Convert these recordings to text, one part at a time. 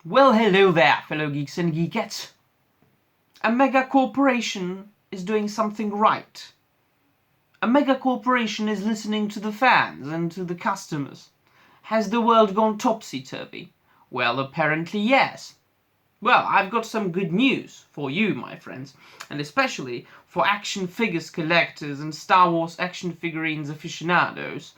Well, hello there, fellow geeks and geekettes. A mega corporation is doing something right. A mega corporation is listening to the fans and to the customers. Has the world gone topsy-turvy? Well, apparently yes. Well, I've got some good news for you, my friends, and especially for action figures collectors and Star Wars action figurines aficionados.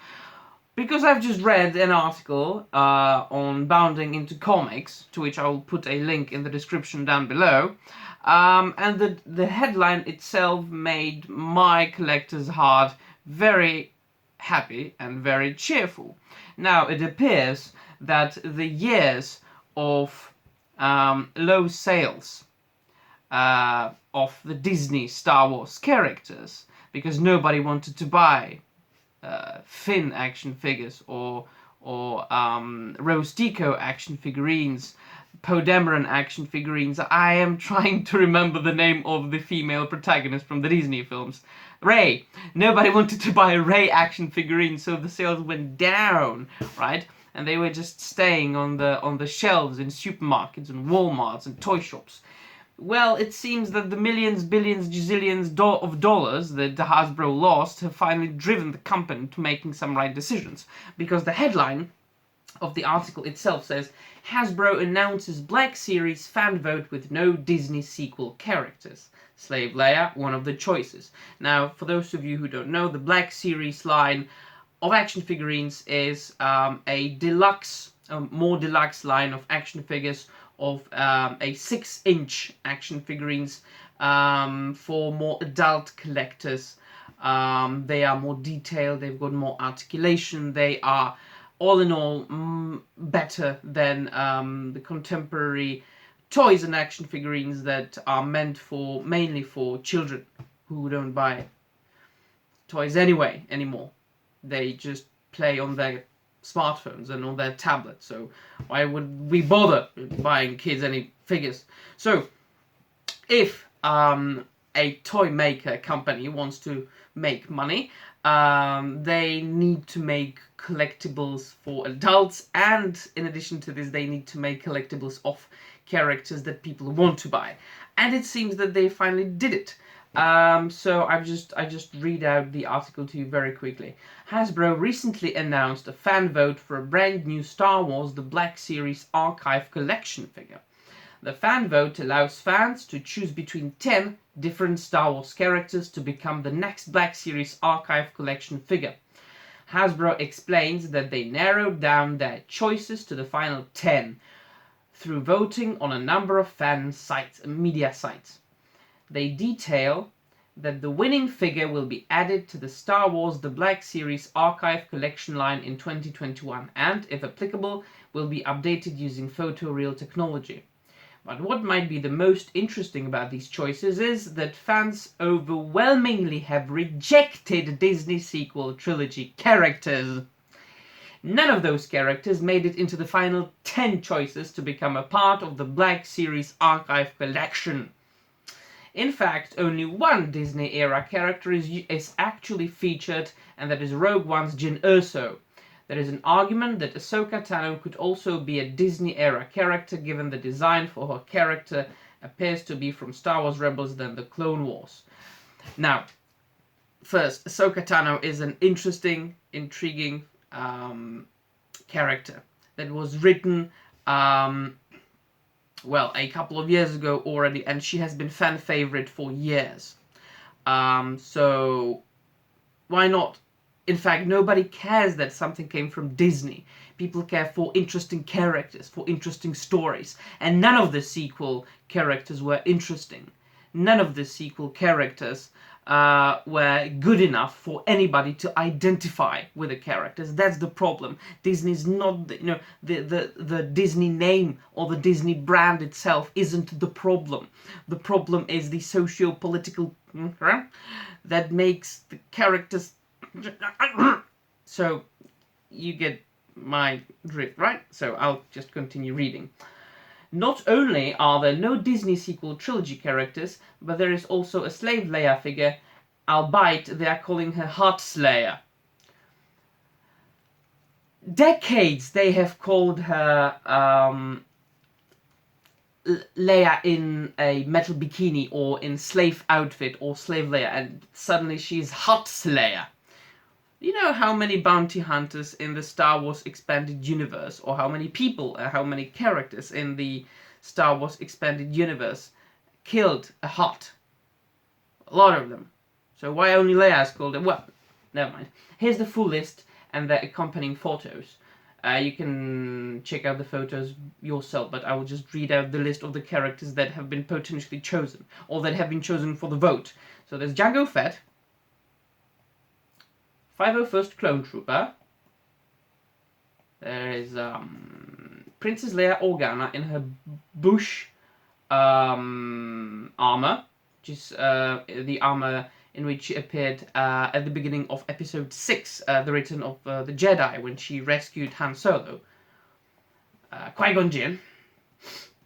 Because I've just read an article on bounding into comics, to which I will put a link in the description down below, and the headline itself made my collector's heart very happy and very cheerful. Now, it appears that the years of low sales of the Disney Star Wars characters, because nobody wanted to buy Finn action figures or Rose Tico action figurines, Poe Dameron action figurines. I am trying to remember the name of the female protagonist from the Disney films. Rey. Nobody wanted to buy a Rey action figurine, so the sales went down, right? And they were just staying on the shelves in supermarkets and Walmarts and toy shops. Well, it seems that the millions, billions, gazillions of dollars that the Hasbro lost have finally driven the company to making some right decisions. Because the headline of the article itself says, Hasbro announces Black Series fan vote with no Disney sequel characters. Slave Leia, one of the choices. Now, for those of you who don't know, the Black Series line of action figurines is a deluxe, more deluxe line of action figures of a 6-inch action figurines for more adult collectors. They are more detailed, they've got more articulation, they are all in all better than the contemporary toys and action figurines that are meant for mainly for children who don't buy toys anymore. They just play on their smartphones and on their tablets, so why would we bother buying kids any figures? So if a toy maker company wants to make money, they need to make collectibles for adults, and in addition to this they need to make collectibles of characters that people want to buy, and it seems that they finally did it. So I just read out the article to you very quickly. Hasbro recently announced a fan vote for a brand new Star Wars The Black Series Archive Collection figure. The fan vote allows fans to choose between 10 different Star Wars characters to become the next Black Series Archive Collection figure. Hasbro explains that they narrowed down their choices to the final 10 through voting on a number of fan sites and media sites. They detail that the winning figure will be added to the Star Wars The Black Series Archive Collection line in 2021 and, if applicable, will be updated using photoreal technology. But what might be the most interesting about these choices is that fans overwhelmingly have rejected Disney sequel trilogy characters. None of those characters made it into the final 10 choices to become a part of the Black Series Archive Collection. In fact, only one Disney-era character is actually featured, and that is Rogue One's Jyn Erso. There is an argument that Ahsoka Tano could also be a Disney-era character, given the design for her character appears to be from Star Wars Rebels than the Clone Wars. Now, first, Ahsoka Tano is an interesting, intriguing character that was written a couple of years ago already, and she has been fan favorite for years. So why not? In fact, nobody cares that something came from Disney. People care for interesting characters, for interesting stories, and none of the sequel characters were interesting. None of the sequel characters were good enough for anybody to identify with the characters. That's the problem. Disney's not, the Disney name or the Disney brand itself isn't the problem. The problem is the socio-political that makes the characters. So you get my drift, right? So I'll just continue reading. Not only are there no Disney sequel trilogy characters, but there is also a Slave Leia figure, albeit they are calling her Heart Slayer. Decades they have called her Leia in a metal bikini or in slave outfit or slave Leia, and suddenly she's hot Leia. You know how many bounty hunters in the Star Wars Expanded Universe, or how many people, how many characters in the Star Wars Expanded Universe killed a hot? A lot of them. So why only Leia is called? Well, never mind. Here's the full list and the accompanying photos. You can check out the photos yourself, but I will just read out the list of the characters that have been potentially chosen, or that have been chosen for the vote. So there's Jango Fett, 501st Clone Trooper. There is Princess Leia Organa in her bush armor, which is the armor in which she appeared at the beginning of Episode 6, The Return of the Jedi, when she rescued Han Solo. Qui-Gon Jinn,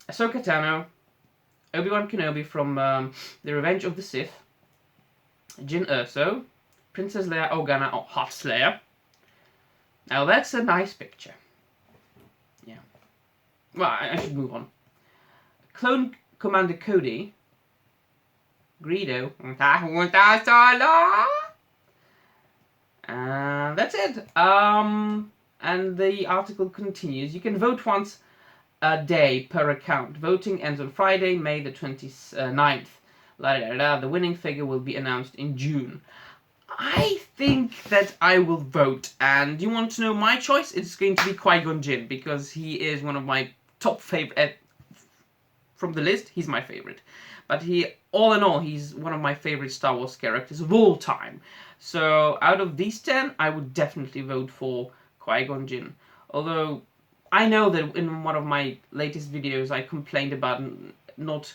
Ahsoka Tano, Obi-Wan Kenobi from The Revenge of the Sith, Jyn Erso, Princess Leia Organa, or Hot Leia. Now that's a nice picture. Yeah. Well, I should move on. Clone Commander Cody, Greedo, and that's it. And the article continues. You can vote once a day per account. Voting ends on Friday, May the 29th. The winning figure will be announced in June. I think that I will vote, and you want to know my choice? It's going to be Qui-Gon Jinn, because he is one of my top favorite. From the list, he's my favorite. But all in all, he's one of my favorite Star Wars characters of all time. So out of these 10, I would definitely vote for Qui-Gon Jinn. Although I know that in one of my latest videos, I complained about not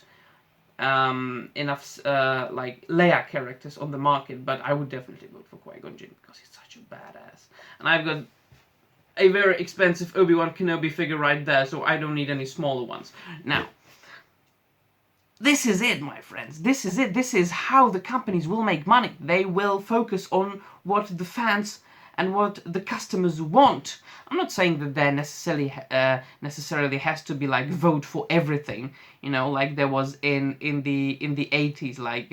enough like Leia characters on the market, but I would definitely vote for Qui-Gon Jinn because he's such a badass. And I've got a very expensive Obi-Wan Kenobi figure right there, so I don't need any smaller ones. Now, this is it, my friends. This is it. This is how the companies will make money. They will focus on what the fans and what the customers want. I'm not saying that there necessarily has to be like vote for everything, you know, like there was in the 80s, like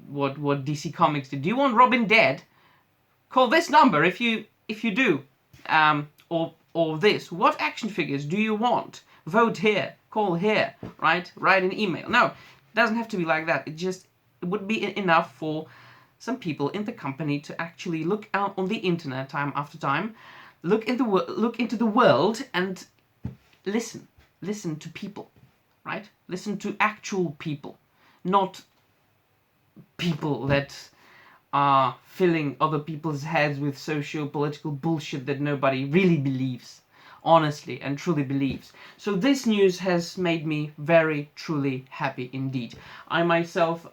what DC Comics did. Do you want Robin dead? Call this number if you do, or this. What action figures do you want? Vote here. Call here. Right? Write an email. No, it doesn't have to be like that. It would be enough for some people in the company to actually look out on the internet time after time, look into the world and listen to people, right? Listen to actual people, not people that are filling other people's heads with socio-political bullshit that nobody really believes, honestly and truly believes. So this news has made me very truly happy indeed. I myself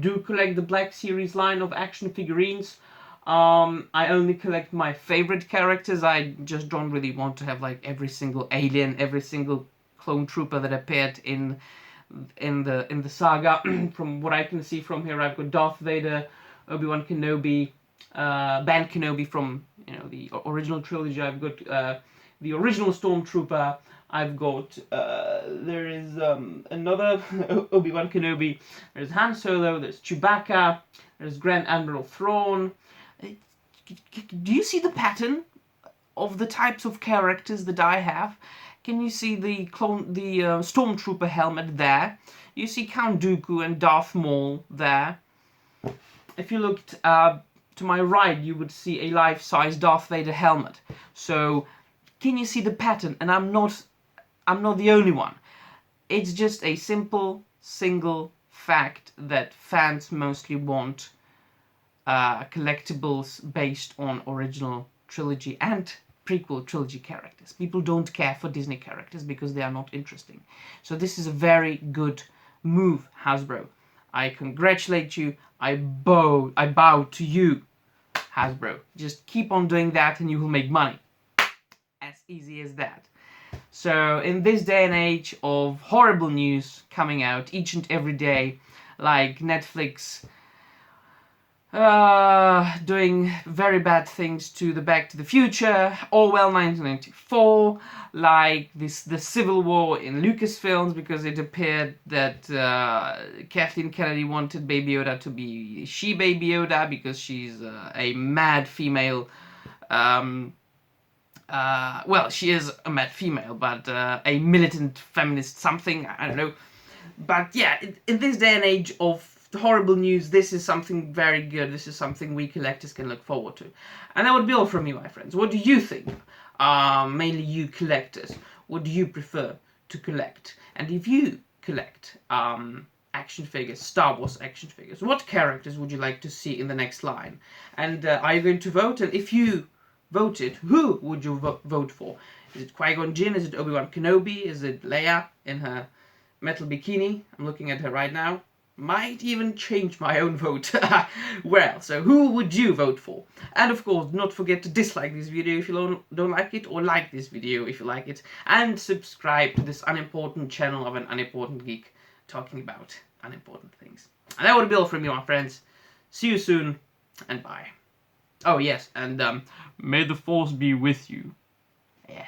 do collect the Black Series line of action figurines. I only collect my favorite characters. I just don't really want to have like every single alien, every single clone trooper that appeared in the saga. From what I can see from here, I've got Darth Vader, Obi-Wan Kenobi, Ben Kenobi from the original trilogy. I've got the original Stormtrooper. I've got there is another Obi-Wan Kenobi. There's Han Solo. There's Chewbacca. There's Grand Admiral Thrawn. Do you see the pattern of the types of characters that I have? Can you see the Stormtrooper helmet there? You see Count Dooku and Darth Maul there. If you looked to my right, you would see a life-size Darth Vader helmet. So can you see the pattern? And I'm not the only one. It's just a simple, single fact that fans mostly want collectibles based on original trilogy and prequel trilogy characters. People don't care for Disney characters because they are not interesting. So this is a very good move, Hasbro. I congratulate you. I bow to you, Hasbro. Just keep on doing that and you will make money. As easy as that. So in this day and age of horrible news coming out each and every day, like Netflix doing very bad things to the Back to the Future, Orwell 1994, like the Civil War in Lucasfilms, because it appeared that Kathleen Kennedy wanted Baby Yoda to be Baby Yoda because she's a mad female. Well, she is a mad female, but a militant feminist something, I don't know. But yeah, in this day and age of horrible news, this is something very good. This is something we collectors can look forward to. And that would be all from me, my friends. What do you think? Mainly you collectors. What do you prefer to collect? And if you collect action figures, Star Wars action figures, what characters would you like to see in the next line? And are you going to vote? And if you voted, who would you vote for? Is it Qui-Gon Jinn? Is it Obi-Wan Kenobi? Is it Leia in her metal bikini? I'm looking at her right now. Might even change my own vote. Well, so who would you vote for? And of course, do not forget to dislike this video if you don't like it, or like this video if you like it, and subscribe to this unimportant channel of an unimportant geek talking about unimportant things. And that would be all from me, my friends. See you soon, and bye. Oh yes, and may the force be with you. Yeah.